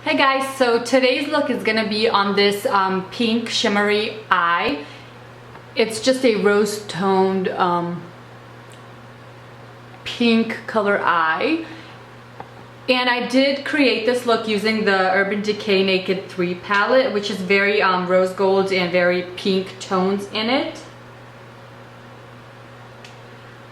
Hey guys, so today's look is gonna be on this pink shimmery eye. It's just a rose toned pink color eye. And I did create this look using the Urban Decay Naked 3 palette, which is very rose gold and very pink tones in it.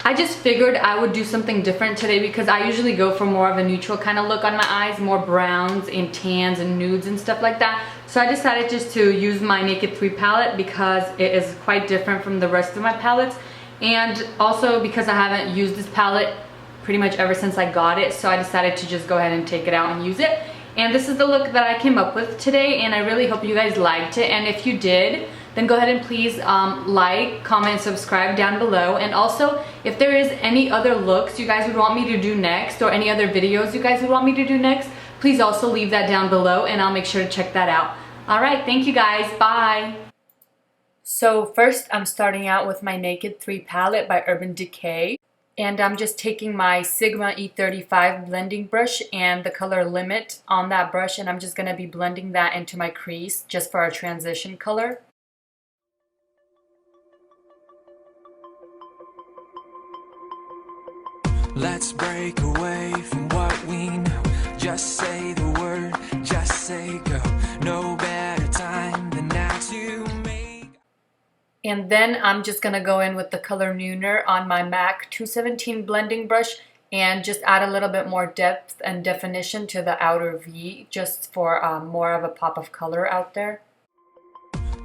I just figured I would do something different today because I usually go for more of a neutral kind of look on my eyes, more browns and tans and nudes and stuff like that. So I decided just to use my Naked 3 palette because it is quite different from the rest of my palettes, and also because I haven't used this palette pretty much ever since I got it, so I decided to just go ahead and take it out and use it. And this is the look that I came up with today, and I really hope you guys liked it. And if you did, then go ahead and please like, comment, subscribe down below. And also, if there is any other looks you guys would want me to do next, or any other videos you guys would want me to do next, please also leave that down below and I'll make sure to check that out. Alright, thank you guys, bye! So first I'm starting out with my Naked 3 palette by Urban Decay. And I'm just taking my Sigma E35 blending brush and the color Limit on that brush, and I'm just going to be blending that into my crease just for a transition color. Let's break away from what we know. Just say the word, just say go. No better time than now to make. And then I'm just going to go in with the color Nooner on my MAC 217 blending brush and just add a little bit more depth and definition to the outer V, just for more of a pop of color out there.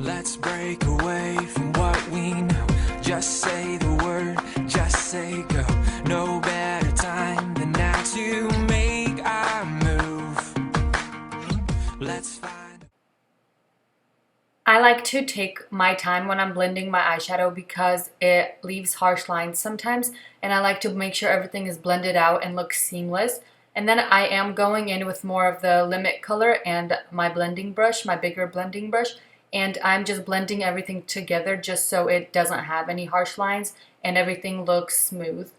Let's break away from what we know. Just say the word, just say go. No better time than now to make our move. Let's find. I like to take my time when I'm blending my eyeshadow because it leaves harsh lines sometimes, and I like to make sure everything is blended out and looks seamless. And then I am going in with more of the Limit color and my blending brush, my bigger blending brush, and I'm just blending everything together just so it doesn't have any harsh lines and everything looks smooth.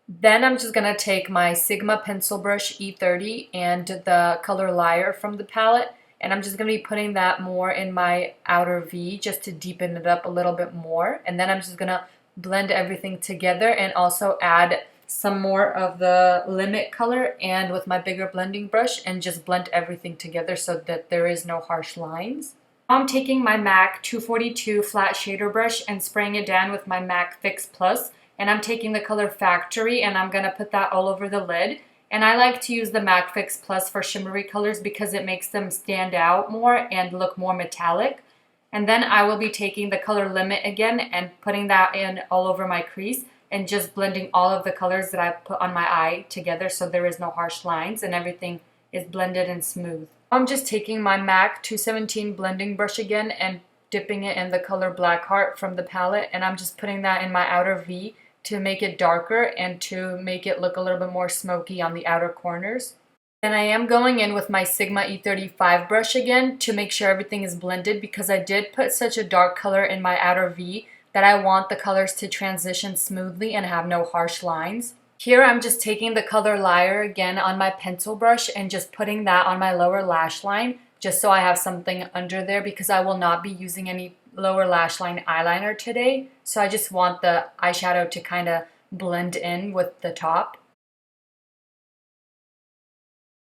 Then I'm just going to take my Sigma pencil brush E30 and the color Liar from the palette, and I'm just going to be putting that more in my outer V just to deepen it up a little bit more. And then I'm just going to blend everything together and also add some more of the Limit color and with my bigger blending brush and just blend everything together so that there is no harsh lines. Now I'm taking my MAC 242 flat shader brush and spraying it down with my MAC Fix Plus, and I'm taking the color Factory and I'm going to put that all over the lid. And I like to use the MAC Fix Plus for shimmery colors because it makes them stand out more and look more metallic. And then I will be taking the color Limit again and putting that in all over my crease and just blending all of the colors that I put on my eye together so there is no harsh lines and everything is blended and smooth. I'm just taking my MAC 217 blending brush again and dipping it in the color Black Heart from the palette, and I'm just putting that in my outer V to make it darker and to make it look a little bit more smoky on the outer corners. Then I am going in with my Sigma E35 brush again to make sure everything is blended because I did put such a dark color in my outer V that I want the colors to transition smoothly and have no harsh lines. Here I'm just taking the color Liar again on my pencil brush and just putting that on my lower lash line just so I have something under there because I will not be using any lower lash line eyeliner today. So I just want the eyeshadow to kind of blend in with the top.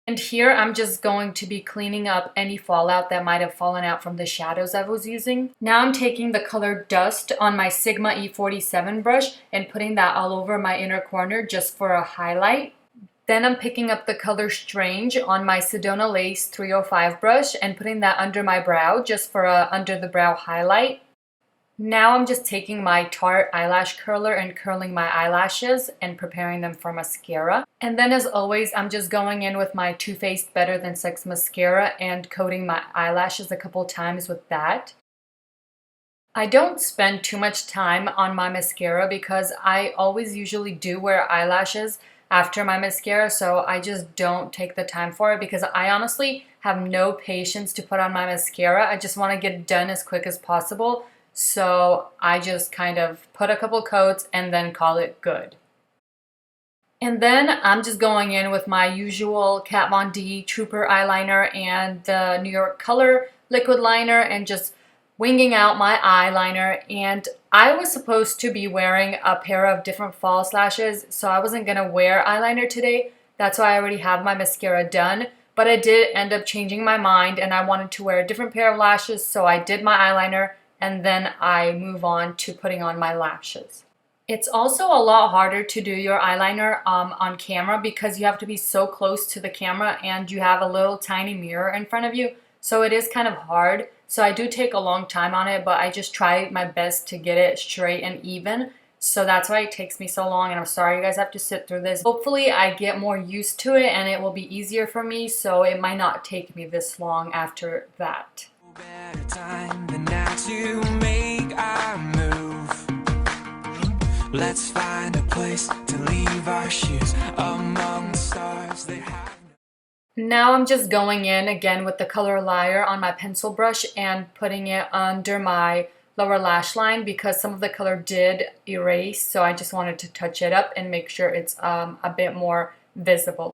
And here I'm just going to be cleaning up any fallout that might have fallen out from the shadows I was using. Now I'm taking the color Dust on my Sigma E47 brush and putting that all over my inner corner just for a highlight. Then I'm picking up the color Strange on my Sedona Lace 305 brush and putting that under my brow just for a under the brow highlight. Now I'm just taking my Tarte eyelash curler and curling my eyelashes and preparing them for mascara. And then as always, I'm just going in with my Too Faced Better Than Sex mascara and coating my eyelashes a couple times with that. I don't spend too much time on my mascara because I always usually do wear eyelashes after my mascara, so I just don't take the time for it because I honestly have no patience to put on my mascara. I just want to get it done as quick as possible. So I just kind of put a couple coats and then call it good. And then I'm just going in with my usual Kat Von D Trooper eyeliner and the New York Color liquid liner and just winging out my eyeliner. And I was supposed to be wearing a pair of different false lashes, so I wasn't going to wear eyeliner today. That's why I already have my mascara done. But I did end up changing my mind and I wanted to wear a different pair of lashes, so I did my eyeliner and then I move on to putting on my lashes. It's also a lot harder to do your eyeliner on camera because you have to be so close to the camera and you have a little tiny mirror in front of you. So it is kind of hard. So I do take a long time on it, but I just try my best to get it straight and even. So that's why it takes me so long, and I'm sorry you guys have to sit through this. Hopefully I get more used to it and it will be easier for me, so it might not take me this long after that. Better time than now to make our move. Let's find a place to leave our shoes among the stars they have. Now I'm just going in again with the color liar on my pencil brush and putting it under my lower lash line because some of the color did erase, so I just wanted to touch it up and make sure it's a bit more visible.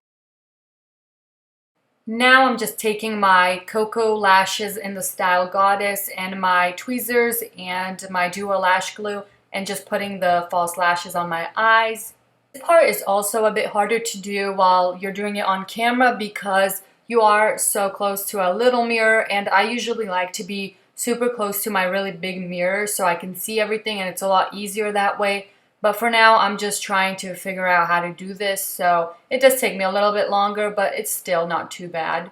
Now I'm just taking my KOKO lashes in the style Goddess and my tweezers and my Duo lash glue and just putting the false lashes on my eyes. This part is also a bit harder to do while you're doing it on camera because you are so close to a little mirror, and I usually like to be super close to my really big mirror so I can see everything and it's a lot easier that way. But for now I'm just trying to figure out how to do this, so it does take me a little bit longer, but it's still not too bad.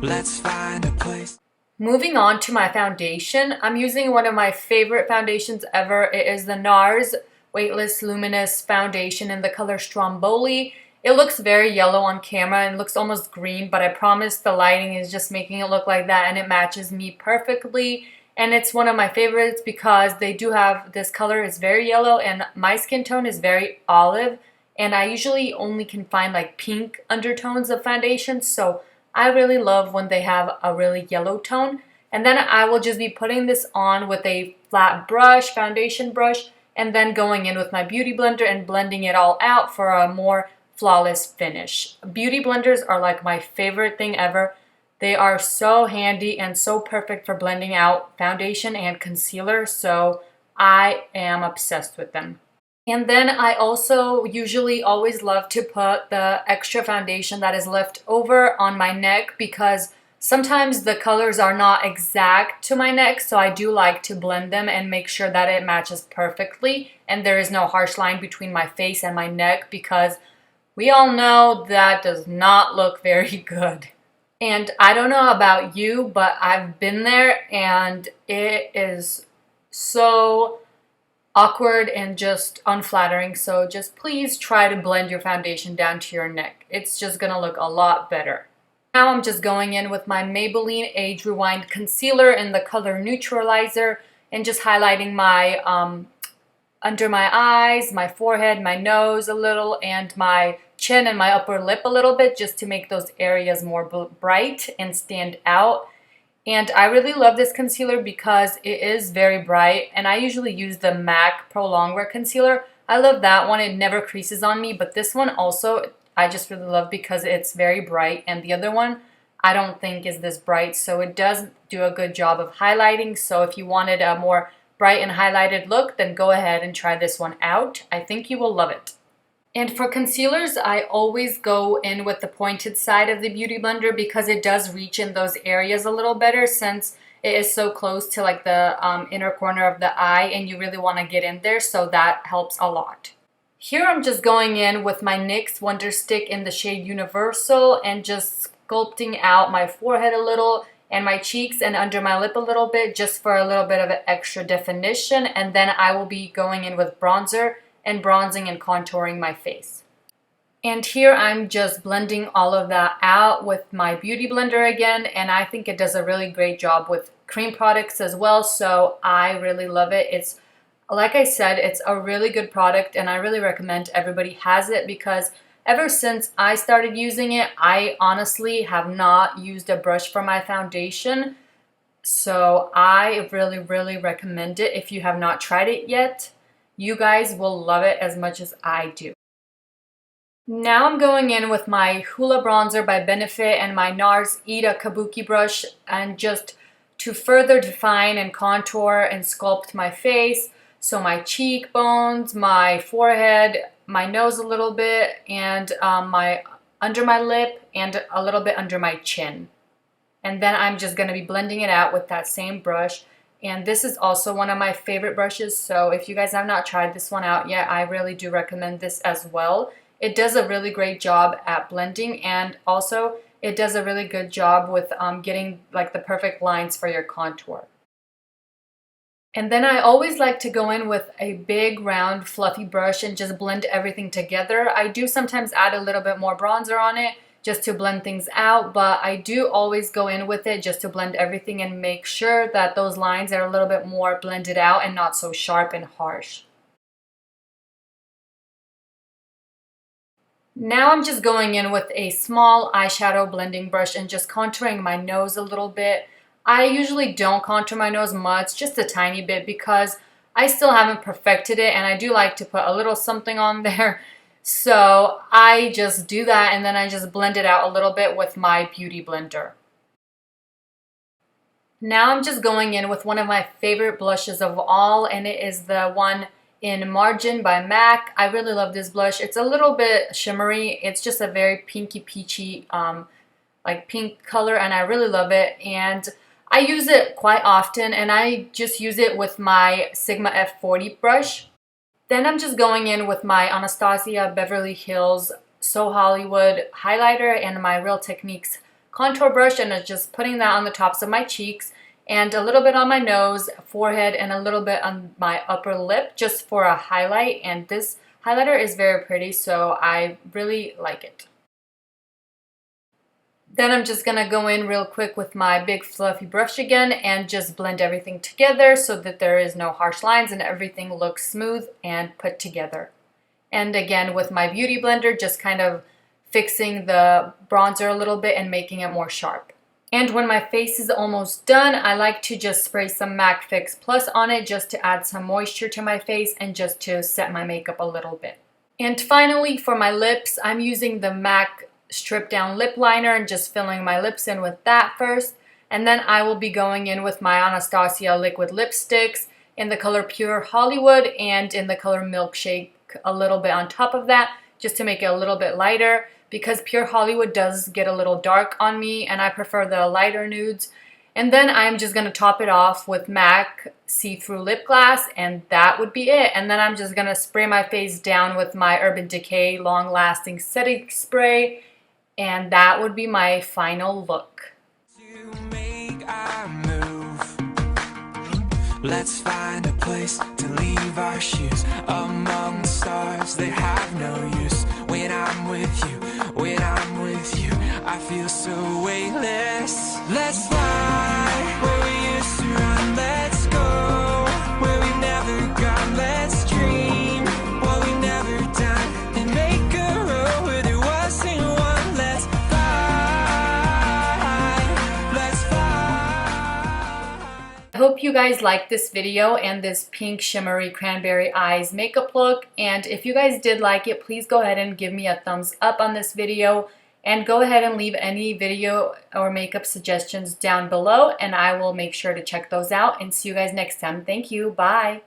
Let's find a place. Moving on to my foundation, I'm using one of my favorite foundations ever. It is the NARS Weightless Luminous Foundation in the color Stromboli. It looks very yellow on camera and looks almost green, but I promise the lighting is just making it look like that and it matches me perfectly. And it's one of my favorites because they do have this color is very yellow and my skin tone is very olive. And I usually only can find like pink undertones of foundation, so I really love when they have a really yellow tone. And then I will just be putting this on with a flat brush, foundation brush, and then going in with my beauty blender and blending it all out for a more flawless finish. Beauty blenders are like my favorite thing ever. They are so handy and so perfect for blending out foundation and concealer, so I am obsessed with them. And then I also usually always love to put the extra foundation that is left over on my neck because sometimes the colors are not exact to my neck, so I do like to blend them and make sure that it matches perfectly and there is no harsh line between my face and my neck because we all know that does not look very good. And I don't know about you, but I've been there and it is so awkward and just unflattering, so just please try to blend your foundation down to your neck. It's just gonna look a lot better. Now I'm just going in with my Maybelline Age Rewind Concealer in the color Neutralizer and just highlighting my under my eyes, my forehead, my nose a little, and my chin and my upper lip a little bit just to make those areas more bright and stand out. And I really love this concealer because it is very bright, and I usually use the MAC Pro Longwear Concealer. I love that one. It never creases on me, but this one also I just really love because it's very bright, and the other one I don't think is this bright, so it does do a good job of highlighting. So if you wanted a more bright and highlighted look, then go ahead and try this one out. I think you will love it. And for concealers, I always go in with the pointed side of the Beauty Blender because it does reach in those areas a little better since it is so close to like the inner corner of the eye and you really want to get in there, so that helps a lot. Here I'm just going in with my NYX Wonder Stick in the shade Universal and just sculpting out my forehead a little and my cheeks and under my lip a little bit just for a little bit of an extra definition, and then I will be going in with bronzer and bronzing and contouring my face. And here I'm just blending all of that out with my Beauty Blender again, and I think it does a really great job with cream products as well, so I really love it. It's, like I said, it's a really good product and I really recommend everybody has it because ever since I started using it, I honestly have not used a brush for my foundation, so I really recommend it if you have not tried it yet. You guys will love it as much as I do. Now I'm going in with my Hoola bronzer by Benefit and my NARS Ida Kabuki brush, and just to further define and contour and sculpt my face. So my cheekbones, my forehead, my nose a little bit, and under my lip, and a little bit under my chin. And then I'm just going to be blending it out with that same brush. And this is also one of my favorite brushes, so if you guys have not tried this one out yet, I really do recommend this as well. It does a really great job at blending, and also it does a really good job with getting like the perfect lines for your contour. And then I always like to go in with a big round fluffy brush and just blend everything together. I do sometimes add a little bit more bronzer on it just to blend things out, but I do always go in with it just to blend everything and make sure that those lines are a little bit more blended out and not so sharp and harsh. Now I'm just going in with a small eyeshadow blending brush and just contouring my nose a little bit. I usually don't contour my nose much, just a tiny bit, because I still haven't perfected it and I do like to put a little something on there. So I just do that, and then I just blend it out a little bit with my beauty blender. Now I'm just going in with one of my favorite blushes of all, and it is the one in Margin by MAC. I really love this blush. It's a little bit shimmery. It's just a very pinky peachy like pink color, and I really love it. And I use it quite often, and I just use it with my Sigma F40 brush. Then I'm just going in with my Anastasia Beverly Hills So Hollywood highlighter and my Real Techniques contour brush, and just putting that on the tops of my cheeks and a little bit on my nose, forehead, and a little bit on my upper lip just for a highlight. And this highlighter is very pretty, so I really like it. Then I'm just gonna go in real quick with my big fluffy brush again and just blend everything together so that there is no harsh lines and everything looks smooth and put together. And again with my beauty blender, just kind of fixing the bronzer a little bit and making it more sharp. And when my face is almost done, I like to just spray some MAC Fix Plus on it just to add some moisture to my face and just to set my makeup a little bit. And finally, for my lips, I'm using the MAC Strip Down Lip Liner and just filling my lips in with that first. And then I will be going in with my Anastasia liquid lipsticks in the color Pure Hollywood and in the color Milkshake a little bit on top of that, just to make it a little bit lighter, because Pure Hollywood does get a little dark on me and I prefer the lighter nudes. And then I'm just going to top it off with MAC See-Through Lip Glass, and that would be it. And then I'm just going to spray my face down with my Urban Decay Long Lasting Setting Spray, and that would be my final look. To make our move, let's find a place to leave our shoes among the stars. They have no use when I'm with you. When I'm with you, I feel so weightless. Let's fly where we used to run. Let's go where we've never gone. Let's dream what we never done and make a road where there wasn't one. Let's fly. Let's fly. I hope you guys liked this video and this pink shimmery cranberry eyes makeup look. And if you guys did like it, please go ahead and give me a thumbs up on this video. And go ahead and leave any video or makeup suggestions down below, and I will make sure to check those out. And see you guys next time. Thank you. Bye.